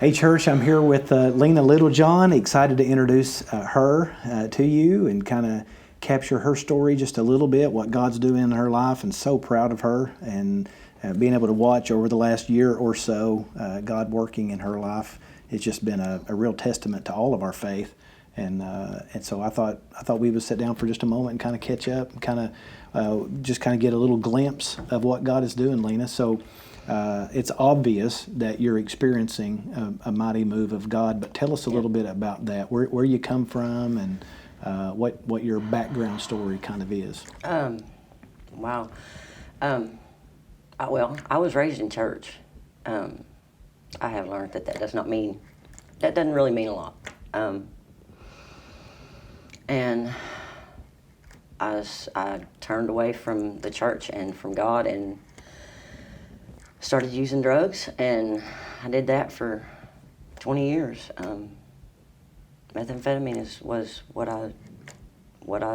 Hey, church, I'm here with Lena Littlejohn. Excited to introduce her to you and kind of capture her story just a little bit, what God's doing in her life, and so proud of her and being able to watch over the last year or so God working in her life. It's just been a real testament to all of our faith. And so I thought we would sit down for just a moment and kind of catch up and just get a little glimpse of what God is doing, Lena. So it's obvious that you're experiencing a mighty move of God, but tell us a little bit about that, where you come from and what your background story kind of is. Wow. I was raised in church. I have learned that doesn't really mean a lot. And I turned away from the church and from God and started using drugs, and I did that for 20 years. Methamphetamine was what I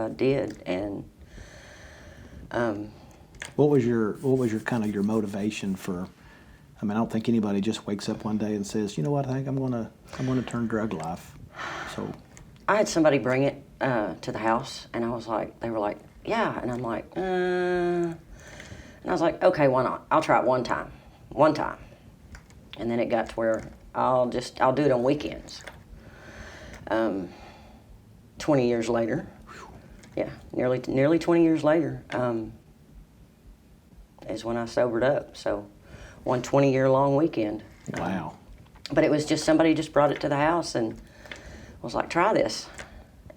did, and what was your kind of your motivation for? I mean, I don't think anybody just wakes up one day and says, you know what, I think I'm gonna turn drug life. So I had somebody bring it to the house, and they were like, yeah, and I'm like, and I was like, okay, why not? I'll try it one time, and then it got to where I'll do it on weekends. 20 years later, nearly 20 years later, is when I sobered up. So, one 20-year-long weekend. Wow. But it was just somebody just brought it to the house and was like, try this.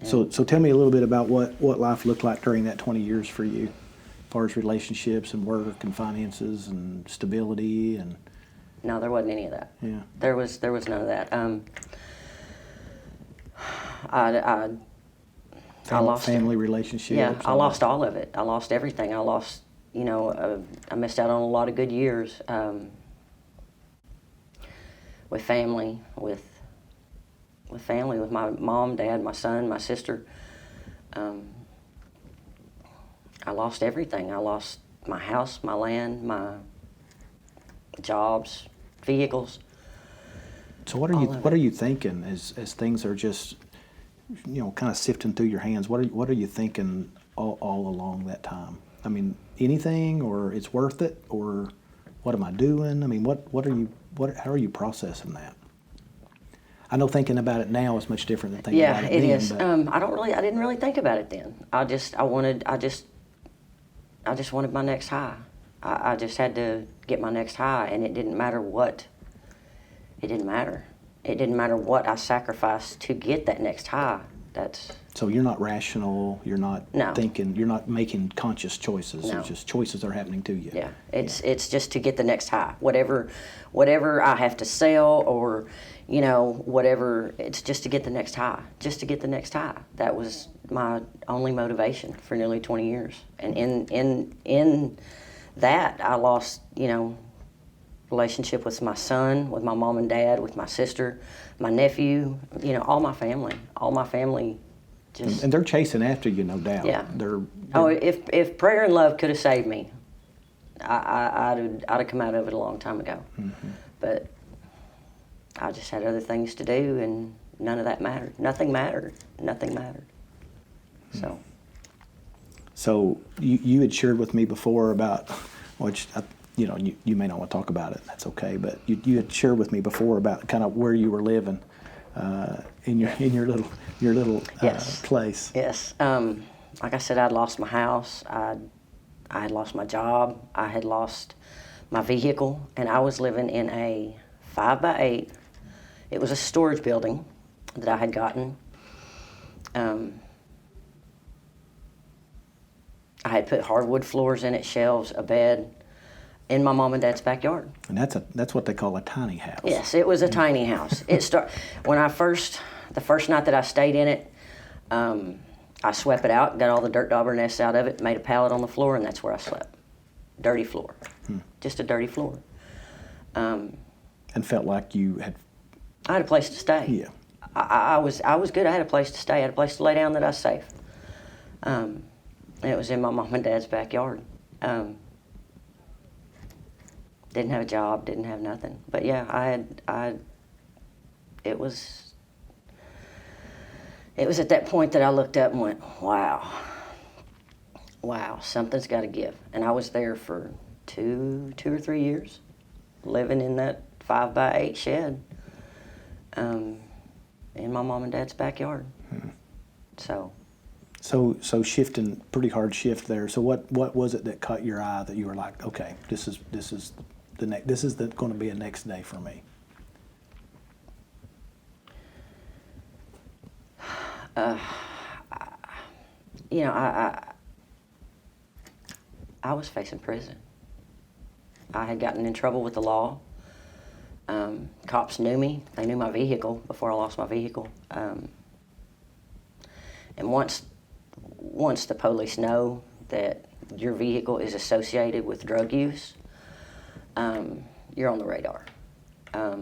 So tell me a little bit about what life looked like during that 20 years for you, as far as relationships and work and finances and stability and. No, there wasn't any of that. Yeah. There was none of that. I lost family relationships. Yeah, I lost all of it. I lost everything. I lost, I missed out on a lot of good years with family, with my mom, dad, my son, my sister. I lost everything. I lost my house, my land, my jobs, vehicles. So what are you thinking as things are just kind of sifting through your hands? What are you thinking all along that time? I mean, anything, or it's worth it, or what am I doing? I mean, how are you processing that? I know thinking about it now is much different than thinking about it then. Yeah, it is. I didn't really think about it then. I just wanted my next high. I just had to get my next high, and it didn't matter what. It didn't matter. It didn't matter what I sacrificed to get that next high. So you're not rational. You're not thinking. You're not making conscious choices. No. It's just choices are happening to you. Yeah, it's just to get the next high. Whatever I have to sell, or whatever. It's just to get the next high. Just to get the next high. That was my only motivation for nearly 20 years. And in that, I lost relationship with my son, with my mom and dad, with my sister, my nephew, all my family just. And they're chasing after you, no doubt. Yeah. They're if prayer and love could have saved me, I'd have come out of it a long time ago. Mm-hmm. But I just had other things to do, and none of that mattered. Nothing mattered. Mm-hmm. So you had shared with me before about, which you may not want to talk about it. That's okay. But you had shared with me before about kind of where you were living in your little Yes. place. Yes. Like I said, I'd lost my house. I had lost my job. I had lost my vehicle, and I was living in a 5x8. It was a storage building that I had gotten. I had put hardwood floors in it, shelves, a bed, in my mom and dad's backyard. And that's what they call a tiny house. Yes, it was a tiny house. When the first night that I stayed in it, I swept it out, got all the dirt dauber nests out of it, made a pallet on the floor, and that's where I slept. Dirty floor. Just a dirty floor. And felt like you had. I had a place to stay. Yeah. I was good. I had a place to stay. I had a place to lay down that I was safe. And it was in my mom and dad's backyard. Didn't have a job, didn't have nothing. But yeah, I it was at that point that I looked up and went, wow, something's got to give. And I was there for two or 3 years, living in that 5x8 shed in my mom and dad's backyard. So shifting, pretty hard shift there. So what was it that caught your eye that you were like, okay, this is going to be a next day for me? I was facing prison. I had gotten in trouble with the law. Cops knew me. They knew my vehicle before I lost my vehicle. And once the police know that your vehicle is associated with drug use, you're on the radar. I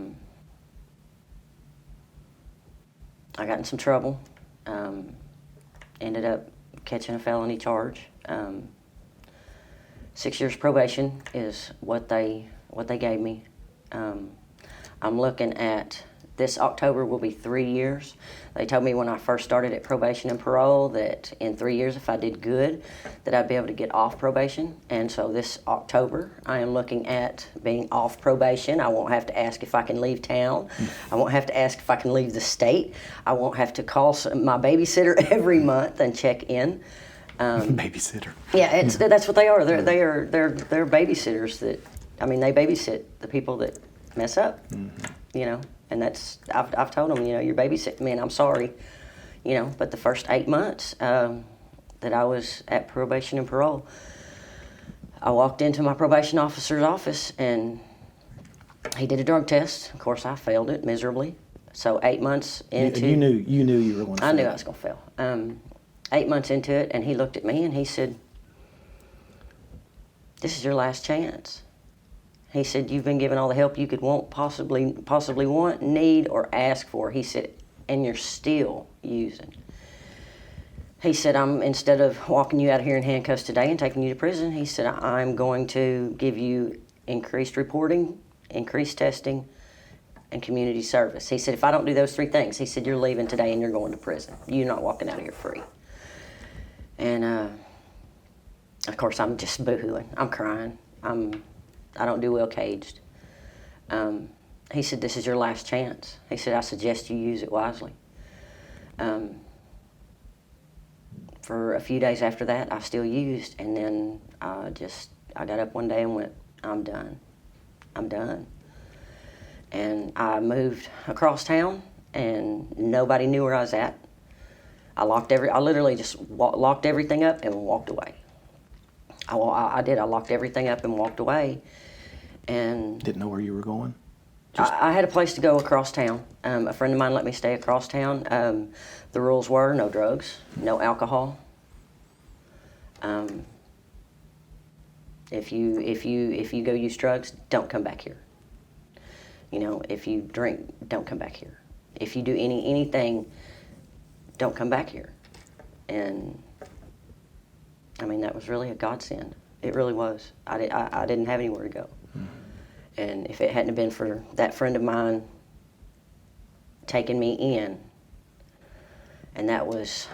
got in some trouble. Ended up catching a felony charge. 6 years probation is what they gave me. I'm looking at, this October will be 3 years. They told me when I first started at probation and parole that in 3 years, if I did good, that I'd be able to get off probation. And so this October, I am looking at being off probation. I won't have to ask if I can leave town. I won't have to ask if I can leave the state. I won't have to call my babysitter every month and check in. Babysitter. Yeah, that's what they are. They're babysitters that, they babysit the people that mess up, and that's, I've told them, you're babysitting me and I'm sorry, but the first 8 months that I was at probation and parole, I walked into my probation officer's office and he did a drug test. Of course, I failed it miserably. So 8 months into... You knew you were going to fail. I knew I was going to fail. 8 months into it, and he looked at me and he said, "This is your last chance." He said, "You've been given all the help you could want, possibly want, need, or ask for." He said, "And you're still using." He said, instead of walking you out of here in handcuffs today and taking you to prison, he said, "I'm going to give you increased reporting, increased testing, and community service." He said, "If I don't do those 3 things," he said, "you're leaving today and you're going to prison. You're not walking out of here free." And of course, I'm just boo-hooing. I'm crying. I don't do well caged. He said, "This is your last chance." He said, "I suggest you use it wisely." For a few days after that, I still used, and then I got up one day and went, I'm done. And I moved across town, and nobody knew where I was at. I literally just locked everything up and walked away. I did. I locked everything up and walked away. And didn't know where you were going? I had a place to go across town. A friend of mine let me stay across town. The rules were no drugs, no alcohol. If you go use drugs, don't come back here. If you drink, don't come back here. If you do anything, don't come back here. And that was really a godsend. It really was. I didn't have anywhere to go. Mm-hmm. And if it hadn't been for that friend of mine taking me in, and that was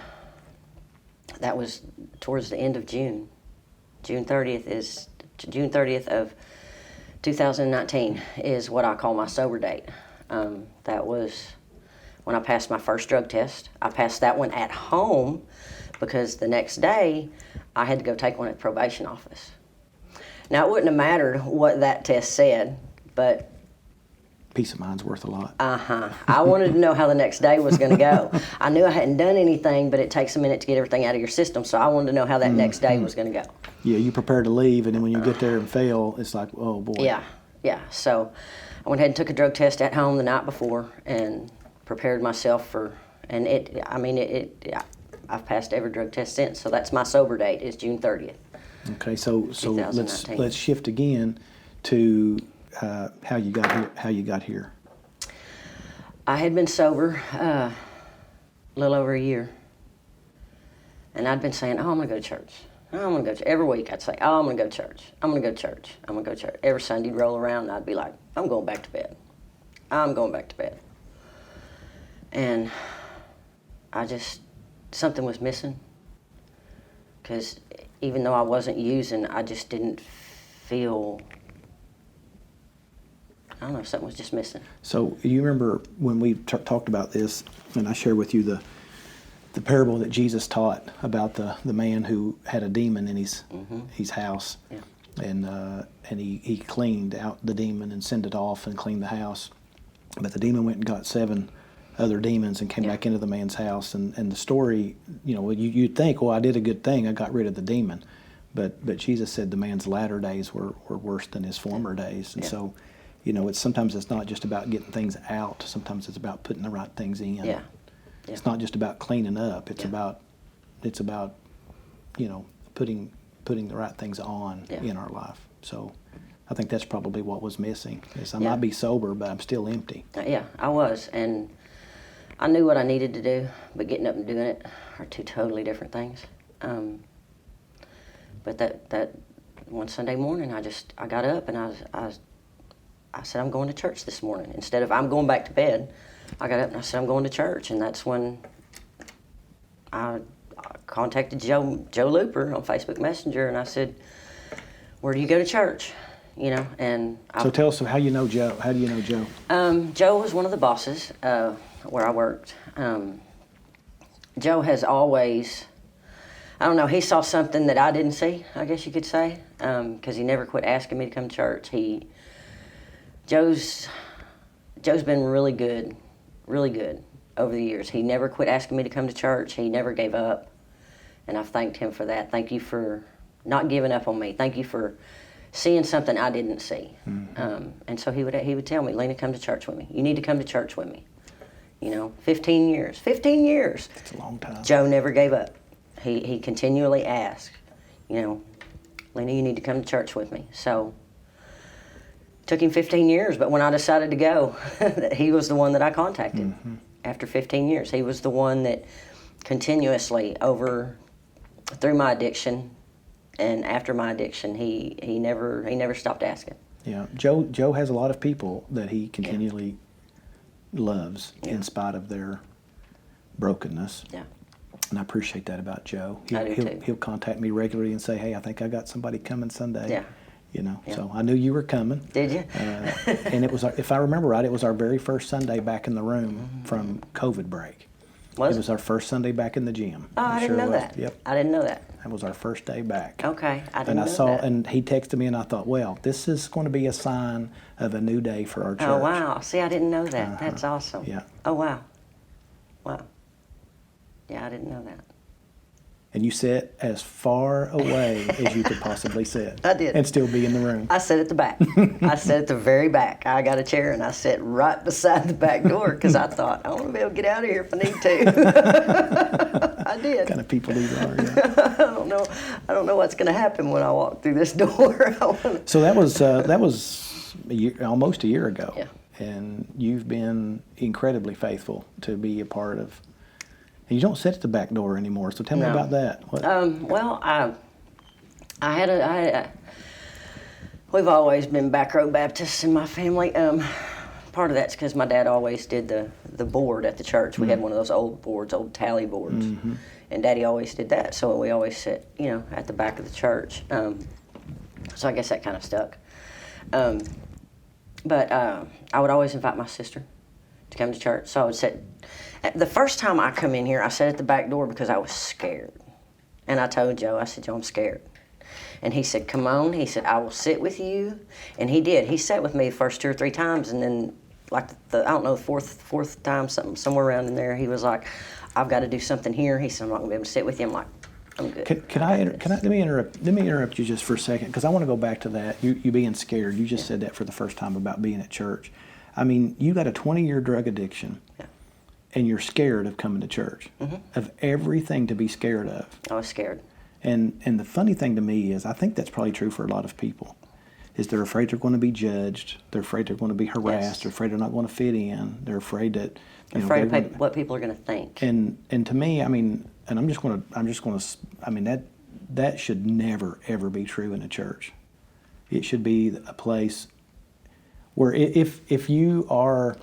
towards the end of June. June 30th of 2019 is what I call my sober date. That was when I passed my first drug test. I passed that one at home because the next day I had to go take one at the probation office. Now, it wouldn't have mattered what that test said, but peace of mind's worth a lot. I wanted to know how the next day was going to go. I knew I hadn't done anything, but it takes a minute to get everything out of your system, so I wanted to know how that next day was going to go. Yeah, you prepare to leave, and then when you get there and fail, it's like, oh boy. Yeah. So I went ahead and took a drug test at home the night before and prepared myself for, and I've passed every drug test since, so that's my sober date is June 30th. Okay, so let's shift again to how you got here. I had been sober a little over a year, and I'd been saying, "Oh, I'm going to go to church. Oh, I'm going to go to church." Every week I'd say, "Oh, I'm going to go to church. I'm going to go to church. I'm going to go to church." Every Sunday'd roll around, and I'd be like, "I'm going back to bed. I'm going back to bed." And something was missing. Because even though I wasn't using, I just didn't feel, I don't know, something was just missing. So you remember when we talked about this, and I shared with you the parable that Jesus taught about the man who had a demon in his house, and he cleaned out the demon and sent it off and cleaned the house, but the demon went and got 7 other demons and came back into the man's house, and the story, you'd think, well, I did a good thing, I got rid of the demon, but Jesus said the man's latter days were worse than his former days, and so, sometimes it's not just about getting things out, sometimes it's about putting the right things in. Yeah. It's not just about cleaning up, it's about putting the right things on in our life. So I think that's probably what was missing, is I might be sober, but I'm still empty. Yeah, I was, and I knew what I needed to do, but getting up and doing it are 2 totally different things. But that one Sunday morning, I got up and I said, I'm going to church this morning. Instead of I'm going back to bed, I got up and I said, I'm going to church. And that's when I contacted Joe Looper on Facebook Messenger, and I said, where do you go to church? And so tell us how you know Joe. How do you know Joe? Joe was one of the bosses where I worked. Joe has always, I don't know, he saw something that I didn't see, I guess you could say, because he never quit asking me to come to church. Joe's been really good over the years. He never quit asking me to come to church. He never gave up, and I've thanked him for that. Thank you for not giving up on me. Thank you for seeing something I didn't see. Mm-hmm. And so he would tell me, Lena, come to church with me. You need to come to church with me. 15 years. 15 years. That's a long time. Joe never gave up. He continually asked, Lena, you need to come to church with me. So it took him 15 years, but when I decided to go, he was the one that I contacted. Mm-hmm. After 15 years. He was the one that continuously through my addiction and after my addiction, he never stopped asking. Yeah, Joe has a lot of people that he continually loves in spite of their brokenness. Yeah. And I appreciate that about Joe. I do too. He'll contact me regularly and say, hey, I think I got somebody coming Sunday. Yeah. So I knew you were coming. Did you? And it was, if I remember right, it was our very first Sunday back in the room from COVID break. It was our first Sunday back in the gym. Oh, I didn't know that. Yep. I didn't know that. That was our first day back. Okay, I didn't know that. And he texted me, and I thought, well, this is going to be a sign of a new day for our church. Oh, wow. See, I didn't know that. That's awesome. Yeah. Oh, wow. Wow. Yeah, I didn't know that. And you sat as far away as you could possibly sit. I did. And still be in the room. I sat at the back. I sat at the very back. I got a chair and I sat right beside the back door because I thought, I want to be able to get out of here if I need to. I did. What kind of people these are, yeah. I don't know what's going to happen when I walk through this door. So that was almost a year ago. Yeah. And you've been incredibly faithful to be a part of. And you don't sit at the back door anymore, so tell me about that. Well, we've always been back row Baptists in my family. Part of that's because my dad always did the board at the church. We had one of those old boards, old tally boards, and Daddy always did that. So we always sit, at the back of the church. So I guess that kind of stuck. But I would always invite my sister to come to church. So I would sit. The first time I come in here, I sat at the back door because I was scared. And I told Joe, I said, Joe, I'm scared. And he said, come on. He said, I will sit with you. And he did. He sat with me the first 2 or 3 times. And then, like, fourth time, somewhere around in there, he was like, I've got to do something here. He said, I'm not going to be able to sit with you. I'm like, I'm good. Let me interrupt you just for a second, because I want to go back to that. You being scared. You just said that for the first time about being at church. I mean, you got a 20-year drug addiction. Yeah. And you're scared of coming to church, of everything to be scared of. I was scared. And the funny thing to me is, I think that's probably true for a lot of people, is they're afraid they're going to be judged. They're afraid they're going to be harassed. Yes. They're afraid they're not going to fit in. They're afraid that afraid of what people are going to think. And to me, I mean, and I'm just going to. I mean, that should never ever be true in a church. It should be a place where if you are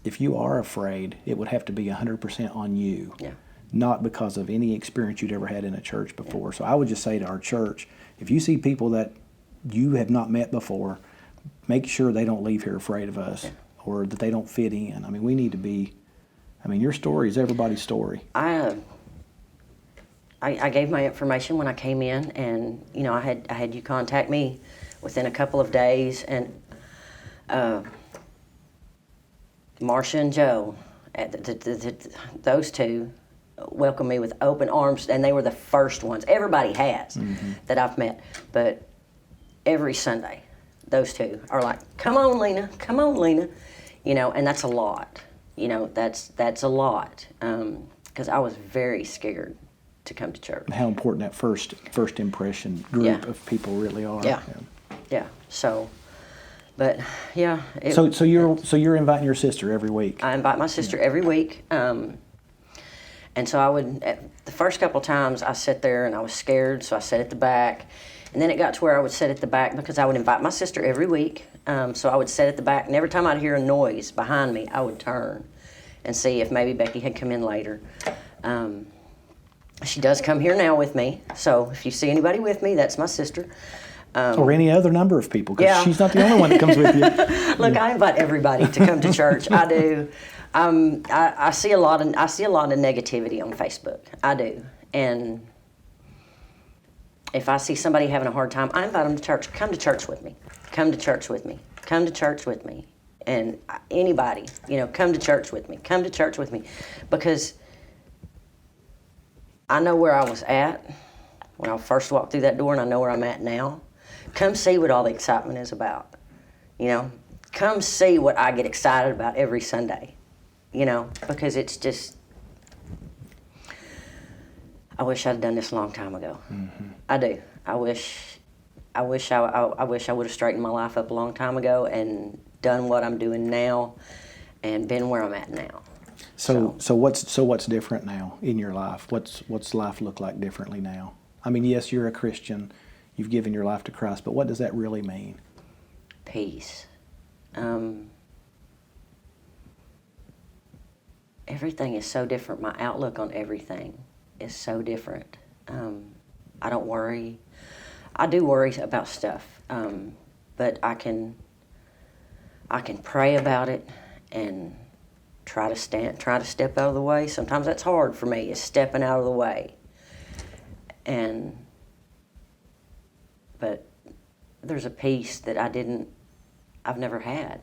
if you are afraid, it would have to be 100% on you, Yeah. not because of any experience you'd ever had in a church before. So I would just say to our church, if you see people that you have not met before, make sure they don't leave here afraid of us or that they don't fit in. I mean, we need to be, I mean, your story is everybody's story. I gave my information when I came in, and you know, I had you contact me within a couple of days, and Marcia and Joe, those two, welcomed me with open arms, and they were the first ones. Everybody has that I've met, but every Sunday, those two are like, "Come on, Lena, come on, Lena," you know, and that's a lot. You know, that's a lot, because I was very scared to come to church. How important that first impression group of people really are. Yeah. So, but yeah. So you're inviting your sister every week. I invite my sister every week, and so I would. The first couple times I sat there and I was scared, so I sat at the back, and then it got to where I would sit at the back because I would invite my sister every week. So I would sit at the back, and every time I'd hear a noise behind me, I would turn and see if maybe Becky had come in later. She does come here now with me, so if you see anybody with me, that's my sister. Or any other number of people, because she's not the only one that comes with you. Look, I invite everybody to come to church. I do. I see a lot of negativity on Facebook. I do, and if I see somebody having a hard time, I invite them to church. Come to church with me. Come to church with me. Come to church with me. And anybody, you know, come to church with me. Come to church with me, because I know where I was at when I first walked through that door, and I know where I'm at now. Come see what all the excitement is about. You know, come see what I get excited about every Sunday. You know, because it's just, I wish I'd done this a long time ago. I do. I wish I would have straightened my life up a long time ago and done what I'm doing now, and been where I'm at now. So what's different now in your life? What's life look like differently now? I mean, yes, you're a Christian, you've given your life to Christ, but what does that really mean? Peace. Everything is so different. My outlook on everything is so different. I don't worry. I do worry about stuff, but I can pray about it and try to step out of the way. Sometimes that's hard for me, is stepping out of the way. But there's a peace that I've never had.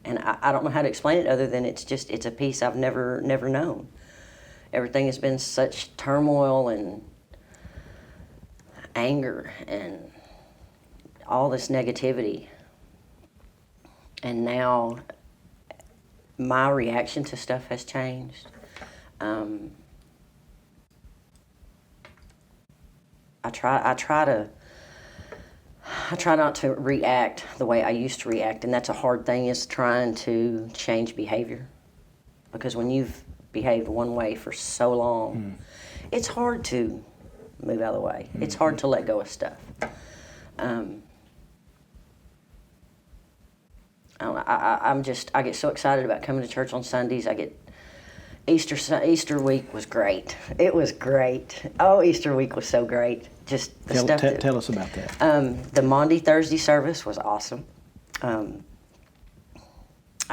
And I don't know how to explain it other than it's a peace I've never known. Everything has been such turmoil and anger and all this negativity. And now my reaction to stuff has changed. I try not to react the way I used to react, and that's a hard thing, is trying to change behavior. Because when you've behaved one way for so long, it's hard to move out of the way. It's hard to let go of stuff. I get so excited about coming to church on Sundays. Easter week was great. It was great. Oh, Easter week was so great. Just the stuff. Tell us about that. The Maundy Thursday service was awesome. I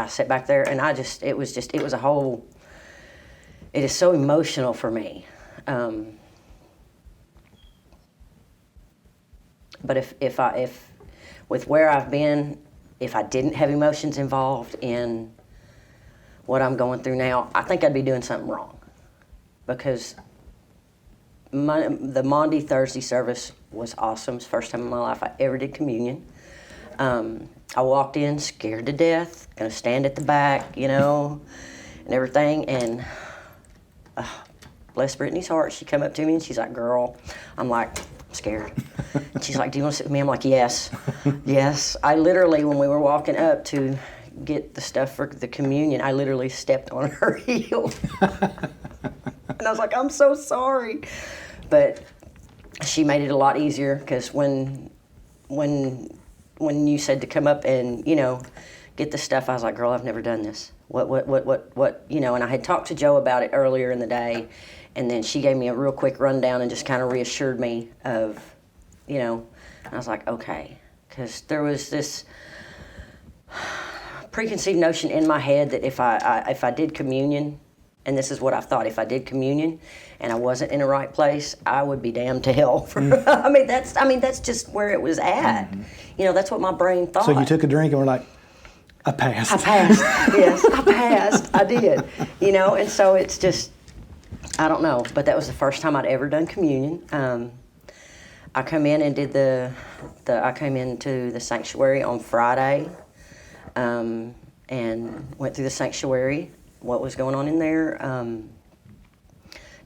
sat back there, and it was a whole. It is so emotional for me. But if with where I've been, if I didn't have emotions involved in what I'm going through now, I think I'd be doing something wrong. Because the Maundy Thursday service was awesome. It's the first time in my life I ever did communion. I walked in scared to death, gonna stand at the back, you know, and everything. And bless Brittany's heart, she come up to me and she's like, "Girl," I'm like, "I'm scared." And she's like, "Do you want to sit with me?" I'm like, "Yes, yes." I literally, when we were walking up to get the stuff for the communion, I literally stepped on her heel. And I was like, "I'm so sorry." But she made it a lot easier, because when you said to come up and, you know, get the stuff, I was like, "Girl, I've never done this. what, you know, and I had talked to Joe about it earlier in the day, and then she gave me a real quick rundown and just kind of reassured me of, you know, and I was like, okay, because there was this preconceived notion in my head that if I did communion, and this is what I thought, if I did communion and I wasn't in the right place, I would be damned to hell. I mean, that's just where it was at. Mm-hmm. You know, that's what my brain thought. So you took a drink and were like, I passed. I passed. Yes, I passed. I did. You know, and so it's just, I don't know, but that was the first time I'd ever done communion. I come in and did I came into the sanctuary on Friday, and went through the sanctuary, what was going on in there.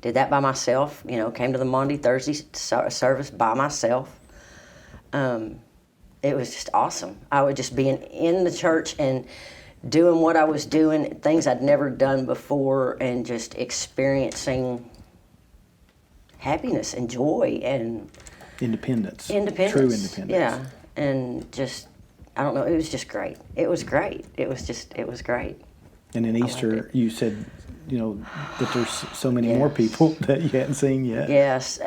Did that by myself, you know, came to the Monday, Thursday service by myself. It was just awesome. I would just be in the church and doing what I was doing, things I'd never done before, and just experiencing happiness and joy and independence. True independence. Yeah. And just, I don't know, it was just great. It was great. It was great. And in Easter, you said, you know, that there's so many more people that you hadn't seen yet. Yes.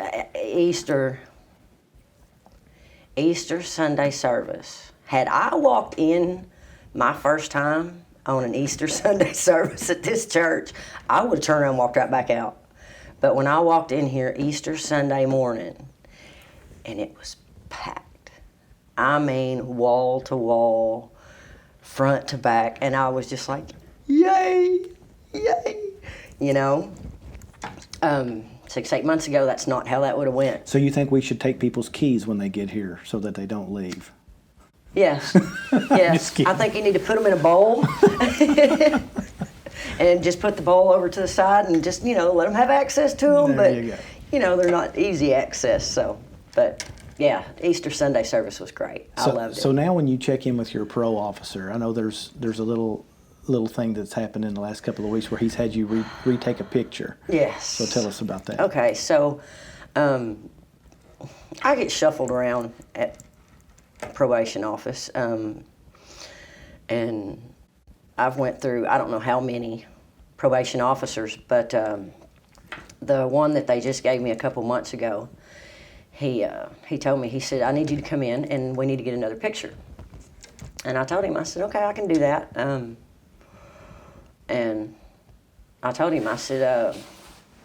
Easter Sunday service. Had I walked in my first time on an Easter Sunday service at this church, I would have turned around and walked right back out. But when I walked in here Easter Sunday morning, and it was packed. I mean, wall to wall, front to back, and I was just like, yay, yay, you know? 6-8 months ago, that's not how that would have went. So you think we should take people's keys when they get here so that they don't leave? Yes, yes. I think you need to put them in a bowl and just put the bowl over to the side and just, you know, let them have access to them. There you go. You know, they're not easy access, so. But, yeah, Easter Sunday service was great. I loved it. So now when you check in with your parole officer, I know there's a little thing that's happened in the last couple of weeks where he's had you retake a picture. Yes. So tell us about that. Okay, so I get shuffled around at probation office, and I've went through, I don't know how many probation officers, but the one that they just gave me a couple months ago, he told me, he said, I need you to come in and we need to get another picture. And I told him, I said, okay, I can do that. And I told him, I said,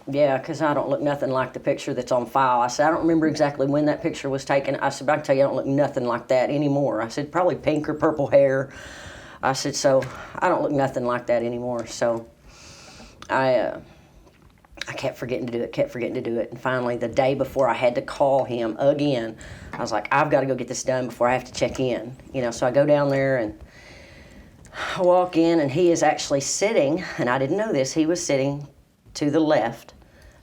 yeah, because I don't look nothing like the picture that's on file. I said, I don't remember exactly when that picture was taken. I said, but I can tell you I don't look nothing like that anymore. I said, probably pink or purple hair. I said, so I don't look nothing like that anymore. So I kept forgetting to do it. And finally, the day before I had to call him again, I was like, I've got to go get this done before I have to check in. You know, so I go down there and I walk in, and he is actually sitting, and I didn't know this, he was sitting to the left,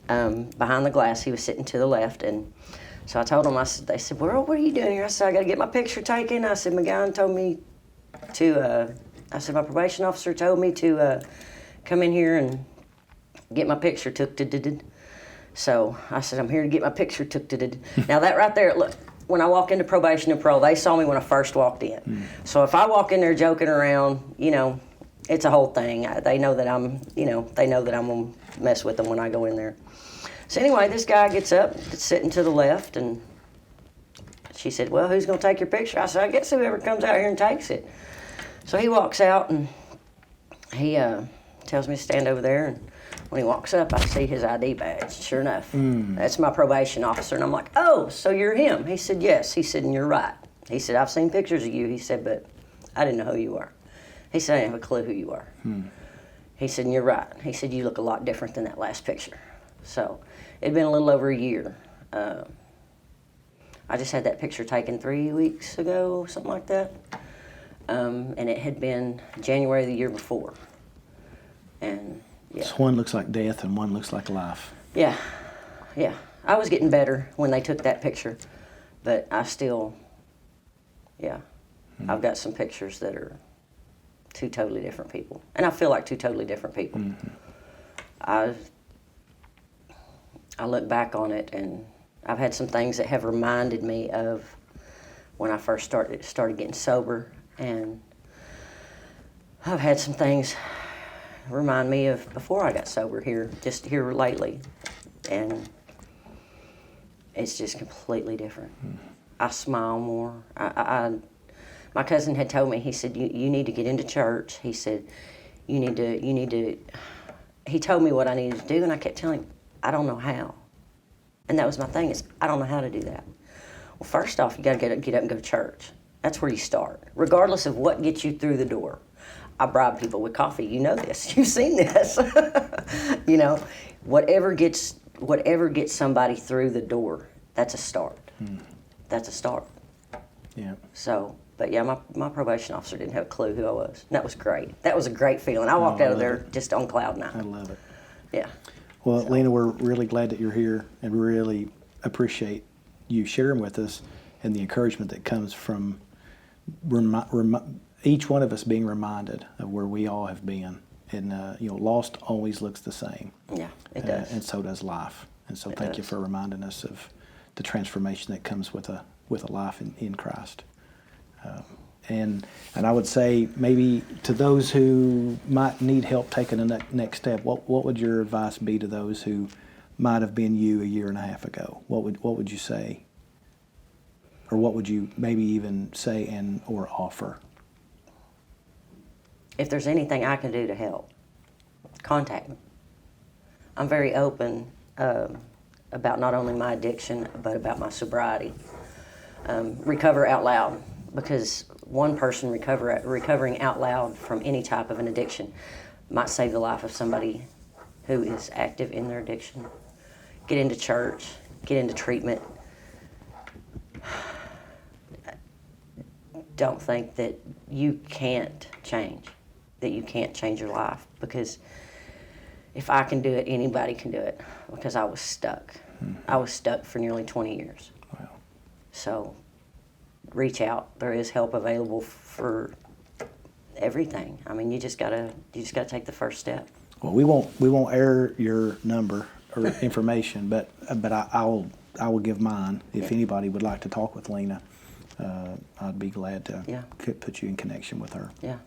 behind the glass. He was sitting to the left, and so I told him, they said, well, what are you doing here? I said, I got to get my picture taken. I said, my probation officer told me to come in here and get my picture took. So I said, I'm here to get my picture took. Now that right there, look, when I walk into probation and parole, they saw me when I first walked in. So if I walk in there joking around, you know, it's a whole thing. They know that I'm going to mess with them when I go in there. So anyway, this guy gets up, sitting to the left, and she said, well, who's going to take your picture? I said, I guess whoever comes out here and takes it. So he walks out, and he tells me to stand over there, and when he walks up, I see his ID badge. Sure enough, that's my probation officer. And I'm like, oh, so you're him? He said, yes. He said, and you're right. He said, I've seen pictures of you. He said, but I didn't know who you are. He said, I didn't have a clue who you are. He said, and you're right. He said, you look a lot different than that last picture. So it'd been a little over a year. I just had that picture taken 3 weeks ago, something like that. And it had been January of the year before. And yeah. So one looks like death and one looks like life. Yeah. I was getting better when they took that picture, but I still, I've got some pictures that are two totally different people. And I feel like two totally different people. I look back on it, and I've had some things that have reminded me of when I first started getting sober, and I've had some things remind me of before I got sober just here lately. And it's just completely different. I smile more. My cousin had told me, he said, you need to get into church. He said, you need to, he told me what I needed to do, and I kept telling him, I don't know how. And that was my thing, is I don't know how to do that. Well, first off, you got to get up and go to church. That's where you start, regardless of what gets you through the door. I bribe people with coffee. You know this. You've seen this. You know, whatever gets somebody through the door, that's a start. That's a start. Yeah. So, but yeah, my probation officer didn't have a clue who I was. And that was great. That was a great feeling. I walked out of there just on cloud nine. I love it. Yeah. Well, so, Lena, we're really glad that you're here, and we really appreciate you sharing with us and the encouragement that comes from each one of us being reminded of where we all have been. And, lost always looks the same. Yeah, it does. And so does life. And so thank you for reminding us of the transformation that comes with a life in Christ. And I would say, maybe to those who might need help taking the next step, what would your advice be to those who might have been you a year and a half ago? What would you say? Or what would you maybe even say or offer? If there's anything I can do to help, contact me. I'm very open about not only my addiction, but about my sobriety. Recover out loud, because one person recovering out loud from any type of an addiction might save the life of somebody who is active in their addiction. Get into church, get into treatment. Don't think that you can't change, that you can't change your life, because if I can do it, anybody can do it, because I was stuck. I was stuck for nearly 20 years. Wow. So reach out. There is help available for everything. I mean, you just gotta take the first step. Well, we won't air your number or information, but I will give mine. If anybody would like to talk with Lena, I'd be glad to put you in connection with her. Yeah.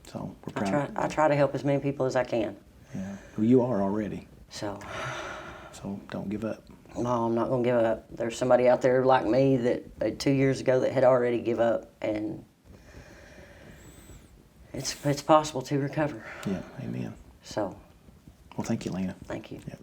So we're proud. I try to help as many people as I can. Yeah. Well, you are already. So don't give up. No, I'm not going to give up. There's somebody out there like me that 2 years ago that had already give up, and it's possible to recover. Yeah, amen. So. Well, thank you, Lena. Thank you. Yeah.